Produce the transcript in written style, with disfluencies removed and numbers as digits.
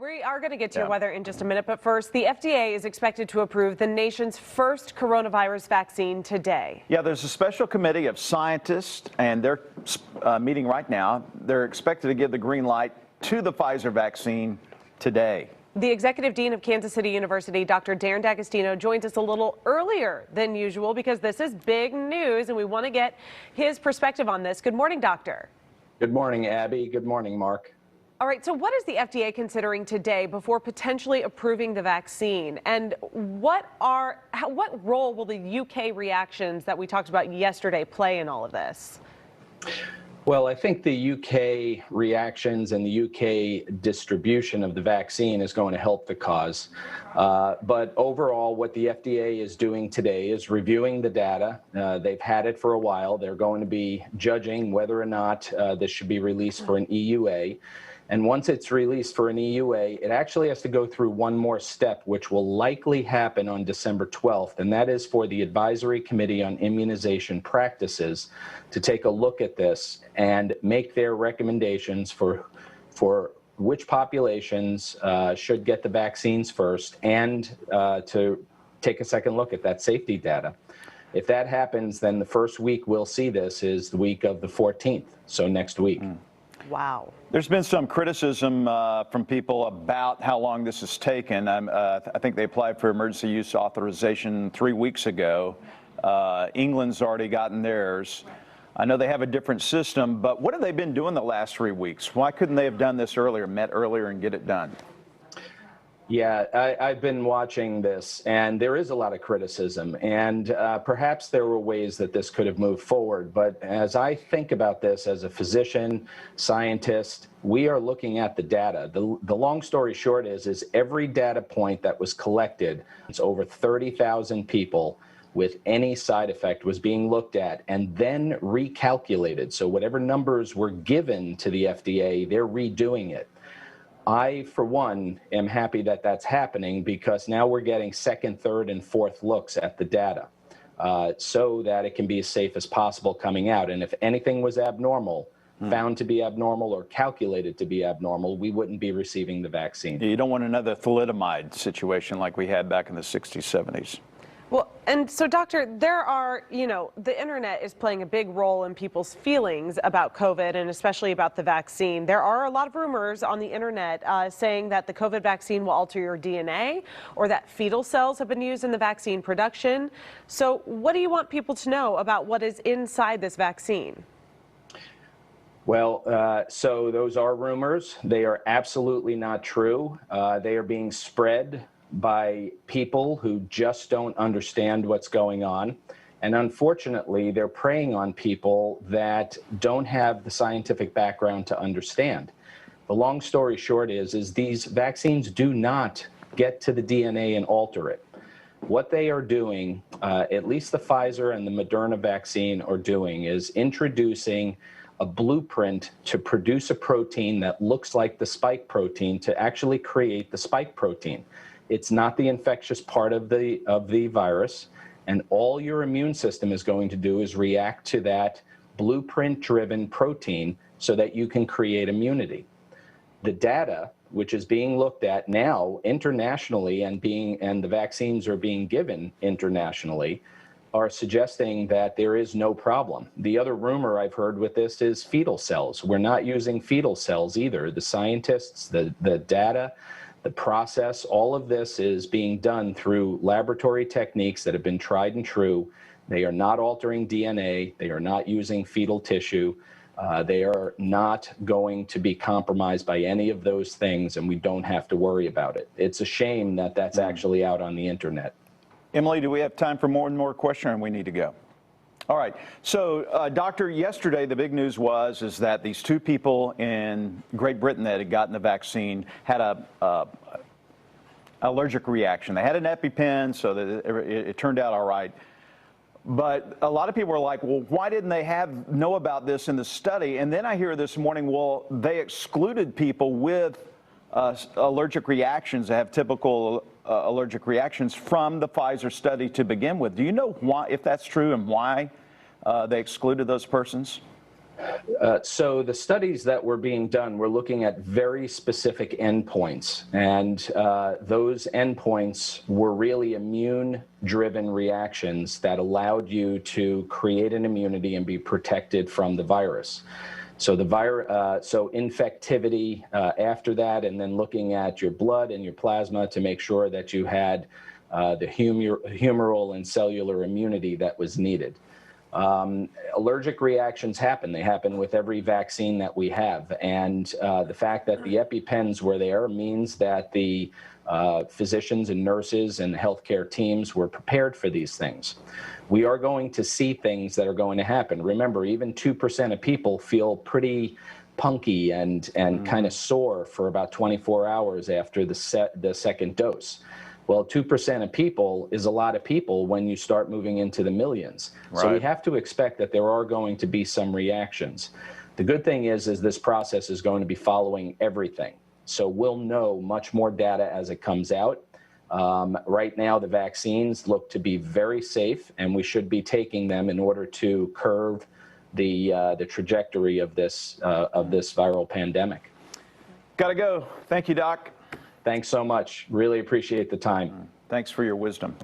We are going to get to your weather in just a minute, but first, the FDA is expected to approve the nation's first coronavirus vaccine today. Yeah, there's a special committee of scientists, and they're meeting right now. They're expected to give the green light to the Pfizer vaccine today. The executive dean of Kansas City University, Dr. Darrin D'Agostino, joins us a little earlier than usual because this is big news, and we want to get his perspective on this. Good morning, doctor. Good morning, Abby. Good morning, Mark. All right, so what is the FDA considering today before potentially approving the vaccine? And what role will the UK reactions that we talked about yesterday play in all of this? Well, I think the UK reactions and the UK distribution of the vaccine is going to help the cause. But overall, what the FDA is doing today is reviewing the data. They've had it for a while. They're going to be judging whether or not this should be released for an EUA. And once it's released for an EUA, it actually has to go through one more step, which will likely happen on December 12th, and that is for the Advisory Committee on Immunization Practices to take a look at this and make their recommendations for which populations should get the vaccines first, and to take a second look at that safety data. If that happens, then the first week we'll see this is the week of the 14th, so next week. Wow. There's been some criticism from people about how long this has taken. I think they applied for emergency use authorization 3 weeks ago. England's already gotten theirs. I know they have a different system, but what have they been doing the last 3 weeks? Why couldn't they have done this earlier, met earlier, and get it done? Yeah, I've been watching this, and there is a lot of criticism, and perhaps there were ways that this could have moved forward. But as I think about this as a physician, scientist, we are looking at the data. The long story short is every data point that was collected, it's over 30,000 people with any side effect was being looked at and then recalculated. So whatever numbers were given to the FDA, they're redoing it. I, for one, am happy that that's happening because now we're getting second, third, and fourth looks at the data so that it can be as safe as possible coming out. And if anything was abnormal, found to be abnormal or calculated to be abnormal, we wouldn't be receiving the vaccine. You don't want another thalidomide situation like we had back in the 60s, 70s. Well, and so, doctor, there are, the internet is playing a big role in people's feelings about COVID and especially about the vaccine. There are a lot of rumors on the internet saying that the COVID vaccine will alter your DNA or that fetal cells have been used in the vaccine production. So what do you want people to know about what is inside this vaccine? Well, so those are rumors. They are absolutely not true. They are being spread by people who just don't understand what's going on. And unfortunately, they're preying on people that don't have the scientific background to understand. The long story short is these vaccines do not get to the DNA and alter it. What they are doing, at least the Pfizer and the Moderna vaccine are doing, is introducing a blueprint to produce a protein that looks like the spike protein to actually create the spike protein. It's not the infectious part of the virus, and all your immune system is going to do is react to that blueprint-driven protein so that you can create immunity. The data, which is being looked at now internationally and the vaccines are being given internationally, are suggesting that there is no problem. The other rumor I've heard with this is fetal cells. We're not using fetal cells either. The scientists, the data, the process, all of this is being done through laboratory techniques that have been tried and true. They are not altering DNA. They are not using fetal tissue. They are not going to be compromised by any of those things, and we don't have to worry about it. It's a shame that that's actually out on the internet. Emily, do we have time for one more question, or we need to go? All right. So, doctor, yesterday the big news is that these two people in Great Britain that had gotten the vaccine had a allergic reaction. They had an EpiPen, so that it turned out all right. But a lot of people were like, well, why didn't they know about this in the study? And then I hear this morning, well, they excluded people with allergic reactions that have typical allergic reactions from the Pfizer study to begin with. Do you know why, if that's true, and why they excluded those persons? So the studies that were being done were looking at very specific endpoints, and those endpoints were really immune-driven reactions that allowed you to create an immunity and be protected from the virus. So so infectivity after that, and then looking at your blood and your plasma to make sure that you had the humoral and cellular immunity that was needed. Allergic reactions happen. They happen with every vaccine that we have. And the fact that the EpiPens were there means that the physicians and nurses and healthcare teams were prepared for these things. We are going to see things that are going to happen. Remember, even 2% of people feel pretty punky and kind of sore for about 24 hours after the second dose. Well, 2% of people is a lot of people when you start moving into the millions. Right. So we have to expect that there are going to be some reactions. The good thing is this process is going to be following everything. So we'll know much more data as it comes out. Right now, the vaccines look to be very safe, and we should be taking them in order to curb the trajectory of this viral pandemic. Gotta go. Thank you, Doc. Thanks so much. Really appreciate the time. Thanks for your wisdom.